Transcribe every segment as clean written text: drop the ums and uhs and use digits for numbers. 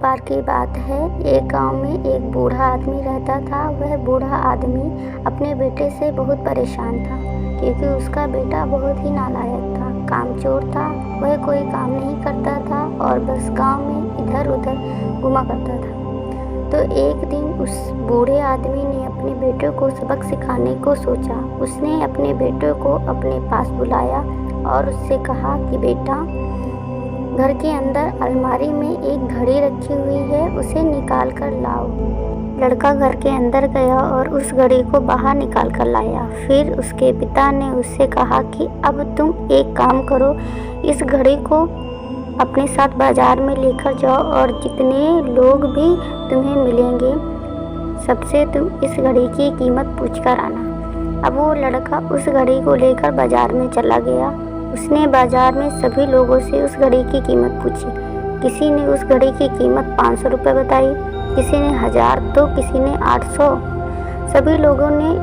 बार की बात है, एक गांव में एक बूढ़ा आदमी रहता था। वह बूढ़ा आदमी अपने बेटे से बहुत परेशान था, क्योंकि उसका बेटा बहुत ही नालायक था, कामचोर था। वह कोई काम नहीं करता था और बस गांव में इधर उधर घुमा करता था। तो एक दिन उस बूढ़े आदमी ने अपने बेटे को सबक सिखाने को सोचा। उसने अपने बेटे को अपने पास बुलाया और उससे कहा कि बेटा, घर के अंदर अलमारी में एक घड़ी रखी हुई है, उसे निकाल कर लाओ। लड़का घर के अंदर गया और उस घड़ी को बाहर निकाल कर लाया। फिर उसके पिता ने उससे कहा कि अब तुम एक काम करो, इस घड़ी को अपने साथ बाजार में लेकर जाओ और जितने लोग भी तुम्हें मिलेंगे सबसे तुम इस घड़ी की कीमत पूछ कर आना। अब वो लड़का उस घड़ी को लेकर बाजार में चला गया। उसने बाजार में सभी लोगों से उस घड़ी की कीमत पूछी। किसी ने उस घड़ी की कीमत 500 रुपये बताई, किसी ने 1000, तो किसी ने 800। सभी लोगों ने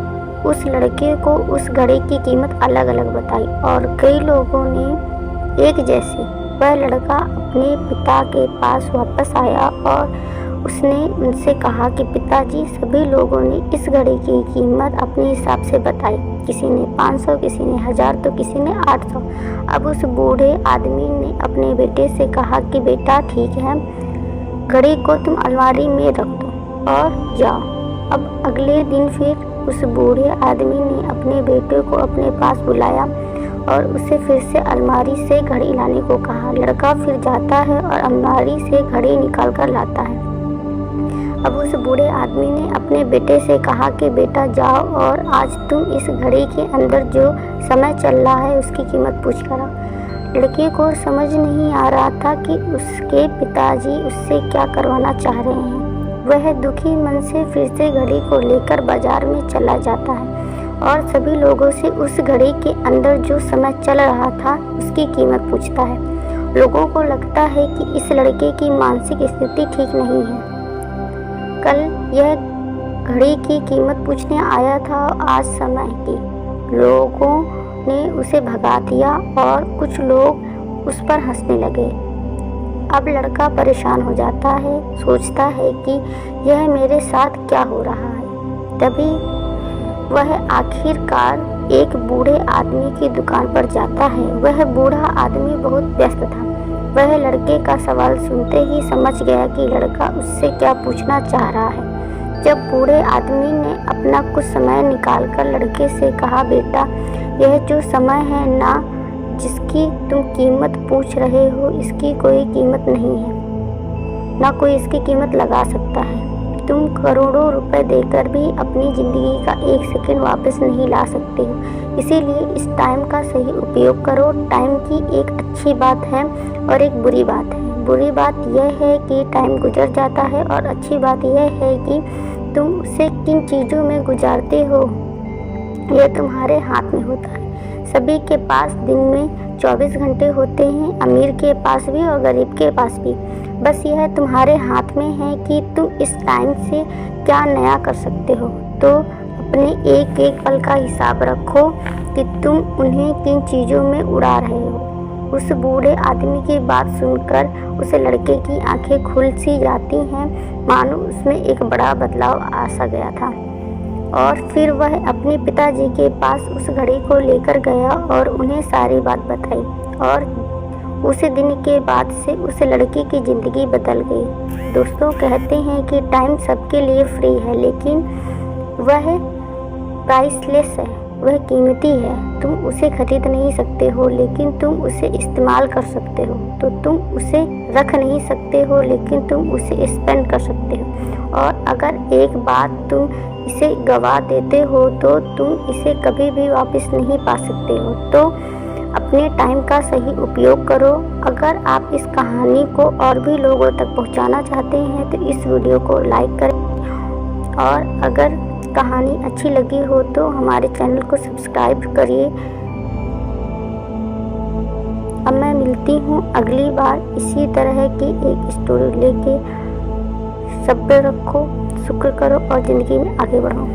उस लड़के को उस घड़ी की कीमत अलग अलग बताई और कई लोगों ने एक जैसी। वह लड़का अपने पिता के पास वापस आया और उसने उनसे कहा कि पिताजी, सभी लोगों ने इस घड़ी की कीमत अपने हिसाब से बताई। किसी ने 500, किसी ने 1000, तो किसी ने 800। अब उस बूढ़े आदमी ने अपने बेटे से कहा कि बेटा ठीक है, घड़ी को तुम अलमारी में रख दो और जाओ। अब अगले दिन फिर उस बूढ़े आदमी ने अपने बेटे को अपने पास बुलाया और उसे फिर से अलमारी से घड़ी लाने को कहा। लड़का फिर जाता है और अलमारी से घड़ी निकाल कर लाता है। अब उस बूढ़े आदमी ने अपने बेटे से कहा कि बेटा जाओ और आज तुम इस घड़ी के अंदर जो समय चल रहा है उसकी कीमत पूछ कर आओ। लड़के को समझ नहीं आ रहा था कि उसके पिताजी उससे क्या करवाना चाह रहे हैं। वह दुखी मन से फिर से घड़ी को लेकर बाजार में चला जाता है और सभी लोगों से उस घड़ी के अंदर जो समय चल रहा था उसकी कीमत पूछता है। लोगों को लगता है कि इस लड़के की मानसिक स्थिति ठीक नहीं है। कल यह घड़ी की कीमत पूछने आया था, आज समय की। लोगों ने उसे भगा दिया और कुछ लोग उस पर हंसने लगे। अब लड़का परेशान हो जाता है, सोचता है कि यह मेरे साथ क्या हो रहा है। तभी वह आखिरकार एक बूढ़े आदमी की दुकान पर जाता है। वह बूढ़ा आदमी बहुत व्यस्त था। वह लड़के का सवाल सुनते ही समझ गया कि लड़का उससे क्या पूछना चाह रहा है। जब बूढ़े आदमी ने अपना कुछ समय निकालकर लड़के से कहा, बेटा, यह जो समय है ना, जिसकी तुम कीमत पूछ रहे हो, इसकी कोई कीमत नहीं है, ना कोई इसकी कीमत लगा सकता है। तुम करोड़ों रुपए देकर भी अपनी ज़िंदगी का एक सेकंड वापस नहीं ला सकते हो। इसीलिए इस टाइम का सही उपयोग करो। टाइम की एक अच्छी बात है और एक बुरी बात है। बुरी बात यह है कि टाइम गुजर जाता है और अच्छी बात यह है कि तुम उसे किन चीज़ों में गुजारते हो, यह तुम्हारे हाथ में होता है। सभी के पास दिन में 24 घंटे होते हैं, अमीर के पास भी और गरीब के पास भी। बस यह तुम्हारे हाथ में है कि तुम इस टाइम से क्या नया कर सकते हो। तो अपने एक एक पल का हिसाब रखो कि तुम उन्हें किन चीज़ों में उड़ा रहे हो। उस बूढ़े आदमी की बात सुनकर उस लड़के की आंखें खुल सी जाती हैं, मानो उसमें एक बड़ा बदलाव आ सा गया था। और फिर वह अपने पिताजी के पास उस घड़ी को लेकर गया और उन्हें सारी बात बताई और उसी दिन के बाद से उस लड़के की ज़िंदगी बदल गई। दोस्तों, कहते हैं कि टाइम सबके लिए फ्री है, लेकिन वह प्राइसलेस है, वह कीमती है। तुम उसे खरीद नहीं सकते हो, लेकिन तुम उसे इस्तेमाल कर सकते हो। तो तुम उसे रख नहीं सकते हो, लेकिन तुम उसे स्पेंड कर सकते हो। और अगर एक बार तुम इसे गवा देते हो तो तुम इसे कभी भी वापस नहीं पा सकते हो। तो अपने टाइम का सही उपयोग करो। अगर आप इस कहानी को और भी लोगों तक पहुंचाना चाहते हैं तो इस वीडियो को लाइक करें और अगर कहानी अच्छी लगी हो तो हमारे चैनल को सब्सक्राइब करिए। अब मैं मिलती हूँ अगली बार इसी तरह की एक स्टोरी लेके। सब्र रखो, शुक्र करो और ज़िंदगी में आगे बढ़ो।